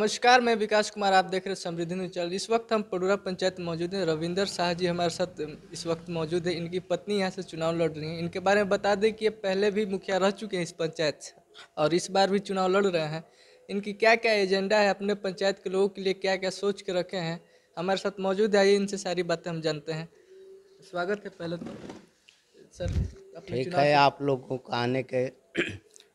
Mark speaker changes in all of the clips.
Speaker 1: नमस्कार, मैं विकास कुमार। आप देख रहे हैं समृद्धि न्यूज चैनल। इस वक्त हम पडुरा पंचायत में मौजूद हैं। रविंदर शाह जी हमारे साथ इस वक्त मौजूद है। इनकी पत्नी यहाँ से चुनाव लड़ रही हैं। इनके बारे में बता दें कि ये पहले भी मुखिया रह चुके हैं इस पंचायत से और इस बार भी चुनाव लड़ रहे हैं। इनकी क्या क्या एजेंडा है, अपने पंचायत के लोगों के लिए क्या क्या सोच के रखे हैं, हमारे साथ मौजूद है। आइए इनसे सारी बातें हम जानते हैं। स्वागत है पहले तो सर। अपने
Speaker 2: ठीक
Speaker 1: चुनाव
Speaker 2: है,
Speaker 1: से
Speaker 2: आप लोगों को आने के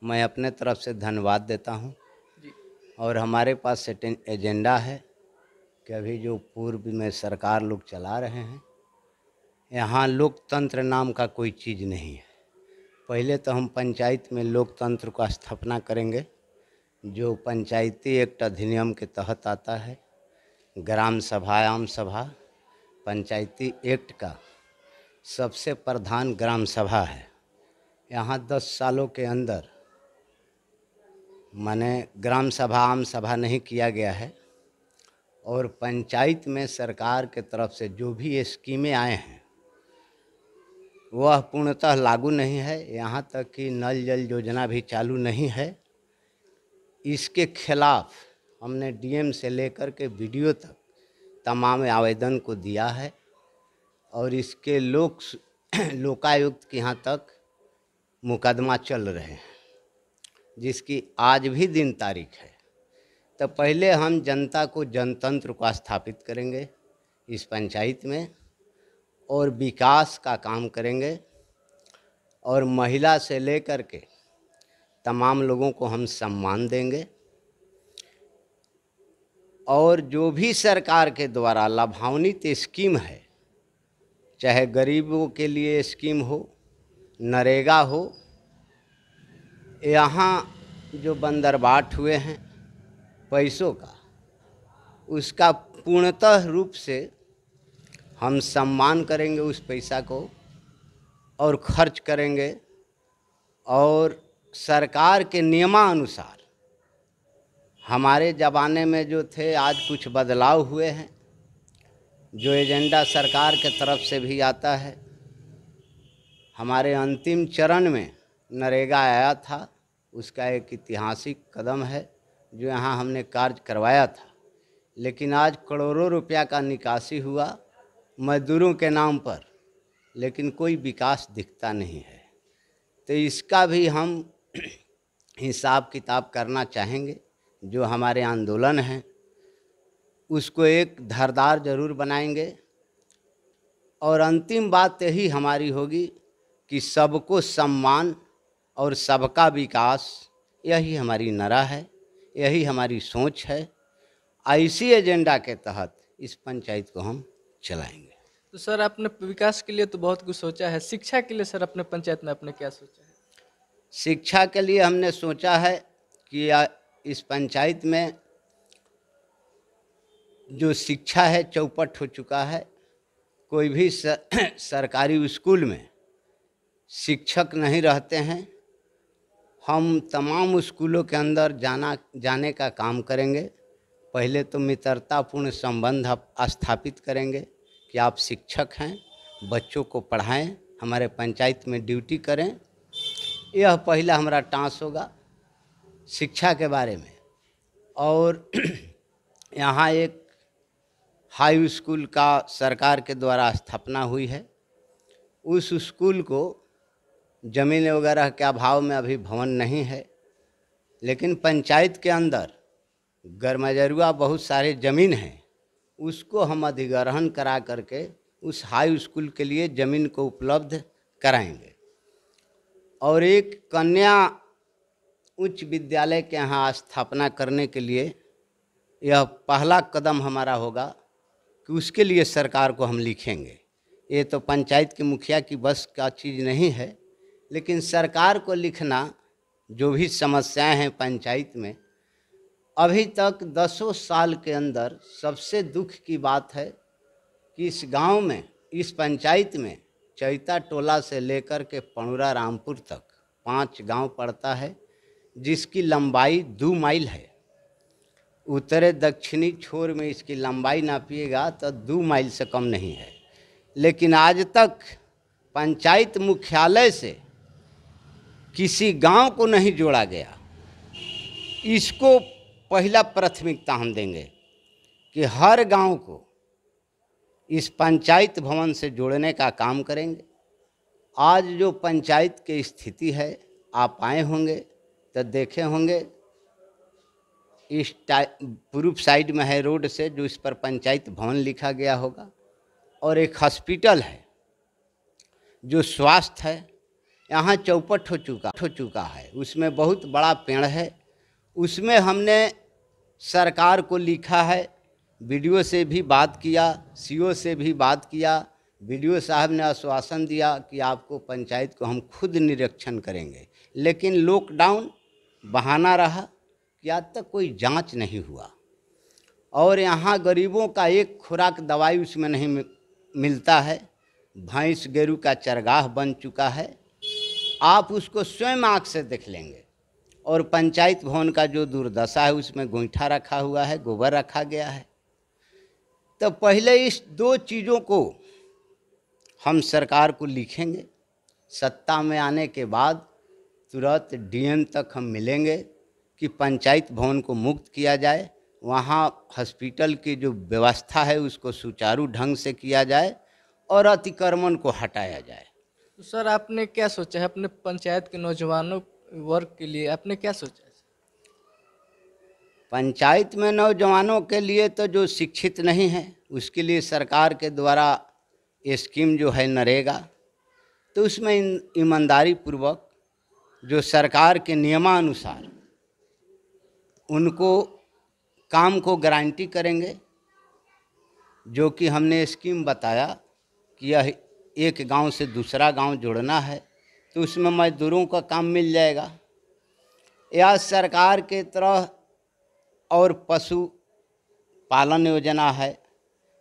Speaker 2: मैं अपने तरफ से धन्यवाद देता हूं।
Speaker 1: जी
Speaker 2: और हमारे पास सेटिंग एजेंडा है कि अभी जो पूर्व में सरकार लोग चला रहे हैं, यहाँ लोकतंत्र नाम का कोई चीज़ नहीं है। पहले तो हम पंचायत में लोकतंत्र का स्थापना करेंगे, जो पंचायती एक्ट अधिनियम के तहत आता है। ग्राम सभा, आम सभा, पंचायती एक्ट का सबसे प्रधान ग्राम सभा है। यहाँ 10 सालों के अंदर माने ग्राम सभा, आम सभा नहीं किया गया है। और पंचायत में सरकार के तरफ से जो भी स्कीमें आए हैं वह पूर्णतः लागू नहीं है। यहाँ तक कि नल जल योजना भी चालू नहीं है। इसके खिलाफ हमने डीएम से लेकर के वीडियो तक तमाम आवेदन को दिया है और इसके लोकायुक्त के यहाँ तक मुकदमा चल रहे हैं, जिसकी आज भी दिन तारीख है। तो पहले हम जनता को जनतंत्र को स्थापित करेंगे इस पंचायत में और विकास का काम करेंगे। और महिला से लेकर के तमाम लोगों को हम सम्मान देंगे। और जो भी सरकार के द्वारा लाभान्वित स्कीम है, चाहे गरीबों के लिए स्कीम हो, नरेगा हो, यहाँ जो बंदरबाट हुए हैं पैसों का, उसका पूर्णतः रूप से हम सम्मान करेंगे उस पैसा को और खर्च करेंगे। और सरकार के नियमानुसार हमारे ज़माने में जो थे, आज कुछ बदलाव हुए हैं। जो एजेंडा सरकार के तरफ से भी आता है, हमारे अंतिम चरण में नरेगा आया था, उसका एक ऐतिहासिक कदम है जो यहाँ हमने कार्य करवाया था। लेकिन आज करोड़ों रुपया का निकासी हुआ मजदूरों के नाम पर, लेकिन कोई विकास दिखता नहीं है। तो इसका भी हम हिसाब किताब करना चाहेंगे। जो हमारे आंदोलन हैं उसको एक धारदार जरूर बनाएंगे। और अंतिम बात यही हमारी होगी कि सबको सम्मान और सबका विकास, यही हमारी नारा है, यही हमारी सोच है। ऐसी एजेंडा के तहत इस पंचायत को हम चलाएंगे।
Speaker 1: तो सर, आपने विकास के लिए तो बहुत कुछ सोचा है। शिक्षा के लिए सर अपने पंचायत में आपने क्या सोचा है?
Speaker 2: शिक्षा के लिए हमने सोचा है कि इस पंचायत में जो शिक्षा है चौपट हो चुका है। कोई भी सरकारी स्कूल में शिक्षक नहीं रहते हैं। हम तमाम स्कूलों के अंदर जाने का काम करेंगे। पहले तो मित्रतापूर्ण संबंध स्थापित करेंगे कि आप शिक्षक हैं, बच्चों को पढ़ाएं, हमारे पंचायत में ड्यूटी करें। यह पहला हमारा टांस होगा शिक्षा के बारे में। और यहाँ एक हाई स्कूल का सरकार के द्वारा स्थापना हुई है। उस स्कूल को ज़मीन वगैरह के अभाव में अभी भवन नहीं है, लेकिन पंचायत के अंदर गरमजरुआ बहुत सारे ज़मीन हैं, उसको हम अधिग्रहण करा करके उस हाई स्कूल के लिए ज़मीन को उपलब्ध कराएंगे। और एक कन्या उच्च विद्यालय के यहाँ स्थापना करने के लिए यह पहला कदम हमारा होगा कि उसके लिए सरकार को हम लिखेंगे। ये तो पंचायत के मुखिया की बस का चीज़ नहीं है, लेकिन सरकार को लिखना, जो भी समस्याएं हैं पंचायत में, अभी तक 10 साल के अंदर सबसे दुख की बात है कि इस गांव में, इस पंचायत में चैता टोला से लेकर के पणुरा रामपुर तक 5 गांव पड़ता है, जिसकी लंबाई 2 माइल है। उत्तरी दक्षिणी छोर में इसकी लंबाई नापिएगा तो 2 माइल से कम नहीं है। लेकिन आज तक पंचायत मुख्यालय से किसी गांव को नहीं जोड़ा गया। इसको पहला प्राथमिकता हम देंगे कि हर गांव को इस पंचायत भवन से जोड़ने का काम करेंगे। आज जो पंचायत की स्थिति है, आप आए होंगे तो देखे होंगे, इस पूर्व साइड में है रोड से, जो इस पर पंचायत भवन लिखा गया होगा, और एक हॉस्पिटल है जो स्वास्थ्य है, यहाँ चौपट हो चुका है। उसमें बहुत बड़ा पेड़ है, उसमें हमने सरकार को लिखा है, वीडियो से भी बात किया, सीओ से भी बात किया। वीडियो साहब ने आश्वासन दिया कि आपको पंचायत को हम खुद निरीक्षण करेंगे, लेकिन लॉकडाउन बहाना रहा कि आज तक कोई जांच नहीं हुआ। और यहाँ गरीबों का एक खुराक दवाई उसमें नहीं मिलता है। भैंस गेरू का चरगाह बन चुका है, आप उसको स्वयं आँख से देख लेंगे। और पंचायत भवन का जो दुर्दशा है, उसमें गोईठा रखा हुआ है, गोबर रखा गया है। तो पहले इस दो चीज़ों को हम सरकार को लिखेंगे। सत्ता में आने के बाद तुरंत डीएम तक हम मिलेंगे कि पंचायत भवन को मुक्त किया जाए, वहाँ हॉस्पिटल की जो व्यवस्था है उसको सुचारू ढंग से किया जाए और अतिक्रमण को हटाया जाए।
Speaker 1: तो सर, आपने क्या सोचा है अपने पंचायत के नौजवानों वर्ग के लिए? आपने क्या सोचा है?
Speaker 2: पंचायत में नौजवानों के लिए तो जो शिक्षित नहीं है, उसके लिए सरकार के द्वारा स्कीम जो है नरेगा, तो उसमें ईमानदारी पूर्वक जो सरकार के नियमानुसार उनको काम को गारंटी करेंगे। जो कि हमने स्कीम बताया कि यह एक गांव से दूसरा गांव जोड़ना है, तो उसमें मजदूरों का काम मिल जाएगा। यह सरकार के तरह और पशु पालन योजना है,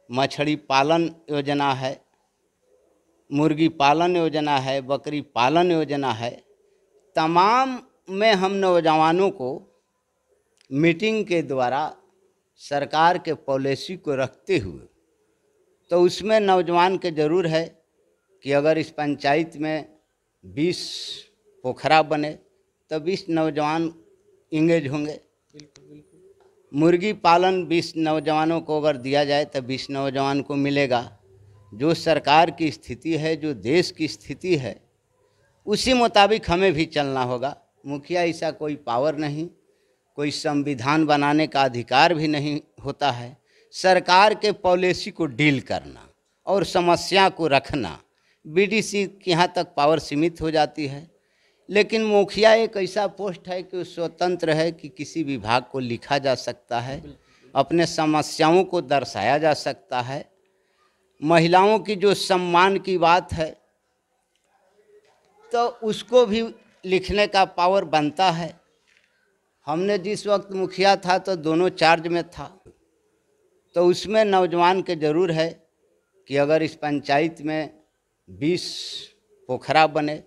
Speaker 2: मछली पालन योजना है, मुर्गी पालन योजना है, बकरी पालन योजना है। तमाम में हम नौजवानों को मीटिंग के द्वारा सरकार के पॉलिसी को रखते हुए, तो उसमें नौजवान के ज़रूर है कि अगर इस पंचायत में 20 पोखरा बने तो 20 नौजवान इंगेज होंगे। मुर्गी पालन 20 नौजवानों को अगर दिया जाए तो 20 नौजवान को मिलेगा। जो सरकार की स्थिति है, जो देश की स्थिति है, उसी मुताबिक हमें भी चलना होगा। मुखिया ऐसा कोई पावर नहीं, कोई संविधान बनाने का अधिकार भी नहीं होता है। सरकार के पॉलिसी को डील करना और समस्या को रखना, बीडीसी के यहाँ तक पावर सीमित हो जाती है। लेकिन मुखिया एक ऐसा पोस्ट है कि स्वतंत्र है कि किसी विभाग को लिखा जा सकता है, अपने समस्याओं को दर्शाया जा सकता है। महिलाओं की जो सम्मान की बात है, तो उसको भी लिखने का पावर बनता है। हमने जिस वक्त मुखिया था तो दोनों चार्ज में था, तो उसमें नौजवान के ज़रूर है कि अगर इस पंचायत में 20 पोखरा बने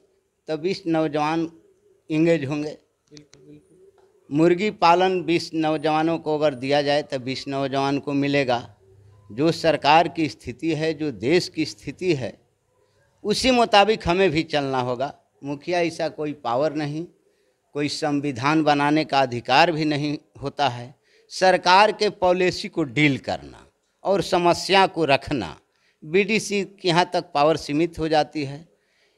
Speaker 2: तो 20 नौजवान इंगेज होंगे। मुर्गी पालन 20 नौजवानों को अगर दिया जाए तो 20 नौजवान को मिलेगा। जो सरकार की स्थिति है, जो देश की स्थिति है, उसी मुताबिक हमें भी चलना होगा। मुखिया ऐसा कोई पावर नहीं, कोई संविधान बनाने का अधिकार भी नहीं होता है। सरकार के पॉलिसी को डील करना और समस्या को रखना, बीडीसी के यहाँ तक पावर सीमित हो जाती है।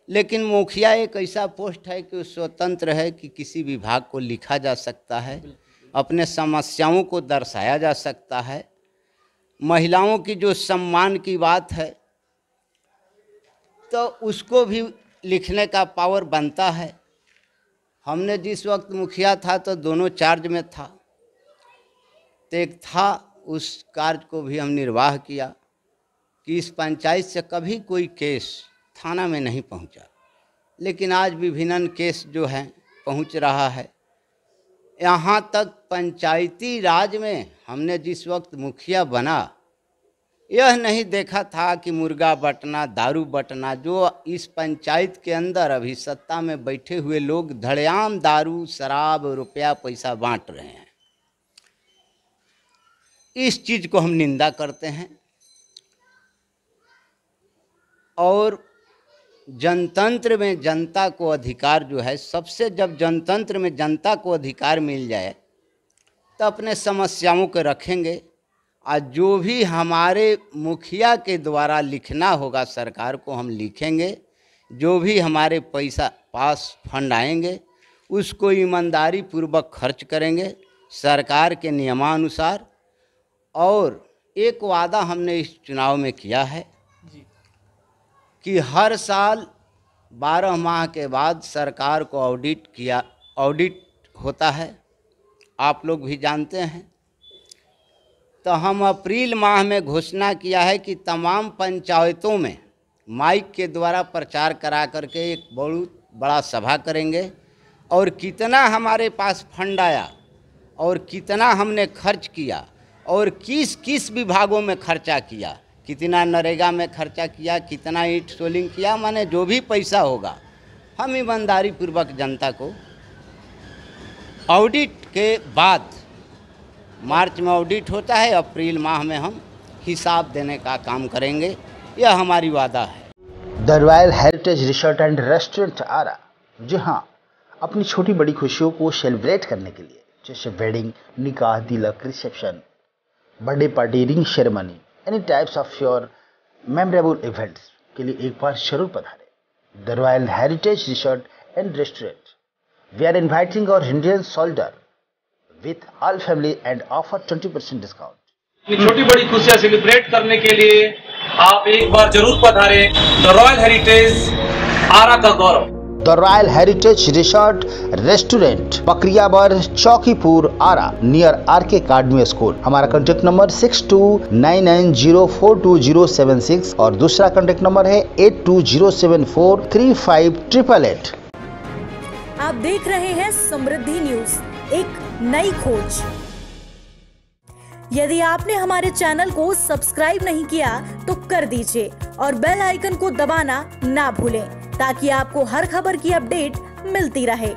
Speaker 2: लेकिन मुखिया एक ऐसा पोस्ट है कि स्वतंत्र है कि किसी विभाग को लिखा जा सकता है, अपने समस्याओं को दर्शाया जा सकता है। महिलाओं की जो सम्मान की बात है, तो उसको भी लिखने का पावर बनता है। हमने जिस वक्त मुखिया था तो दोनों चार्ज में था, तो एक था, उस कार्य को भी हम निर्वाह किया कि इस पंचायत से कभी कोई केस थाना में नहीं पहुंचा। लेकिन आज विभिन्न केस जो हैं पहुंच रहा है। यहाँ तक पंचायती राज में हमने जिस वक्त मुखिया बना, यह नहीं देखा था कि मुर्गा बटना, दारू बटना, जो इस पंचायत के अंदर अभी सत्ता में बैठे हुए लोग धड़ेआम दारू, शराब, रुपया, पैसा बांट रहे हैं। इस चीज़ को हम निंदा करते हैं। और जनतंत्र में जनता को अधिकार जो है, सबसे जब जनतंत्र में जनता को अधिकार मिल जाए तो अपने समस्याओं को रखेंगे और जो भी हमारे मुखिया के द्वारा लिखना होगा सरकार को हम लिखेंगे। जो भी हमारे पैसा पास फंड आएंगे उसको ईमानदारी पूर्वक खर्च करेंगे सरकार के नियमानुसार। और एक वादा हमने इस चुनाव में किया है कि हर साल 12 माह के बाद सरकार को ऑडिट होता है, आप लोग भी जानते हैं। तो हम अप्रैल माह में घोषणा किया है कि तमाम पंचायतों में माइक के द्वारा प्रचार करा करके एक बहुत बड़ा सभा करेंगे और कितना हमारे पास फंड आया और कितना हमने खर्च किया और किस किस विभागों में खर्चा किया, कितना नरेगा में खर्चा किया, कितना ईंट सोलिंग किया, माने जो भी पैसा होगा हम ईमानदारी पूर्वक जनता को ऑडिट के बाद, मार्च में ऑडिट होता है, अप्रैल माह में हम हिसाब देने का काम करेंगे, यह हमारी वादा है।
Speaker 3: The royal heritage resort and restaurant Arrah, जी हाँ, अपनी छोटी बड़ी खुशियों को सेलिब्रेट करने के लिए, जैसे वेडिंग, निकाह, तिलक, reception, birthday party, ring ceremony, any types of your memorable events के लिए एक बार जरूर पधारें। The royal heritage resort and restaurant, we are inviting our Indian soldier with all family and offer 20% discount।
Speaker 4: छोटी बड़ी खुशियां सेलिब्रेट करने के लिए आप एक बार जरूर पधारें। द रॉयल हेरिटेज आरा का गौरव।
Speaker 3: The royal heritage resort restaurant, Pakriyabar, Chaukipur, Arrah, near RK academy school. हमारा कॉन्टेक्ट नंबर 6299042076 और दूसरा कॉन्टेक्ट नंबर है 8207435888।
Speaker 5: आप देख रहे हैं समृद्धि न्यूज, एक नई खोज। यदि आपने हमारे चैनल को सब्सक्राइब नहीं किया तो कर दीजिए और बेल आइकन को दबाना ना भूलें ताकि आपको हर खबर की अपडेट मिलती रहे।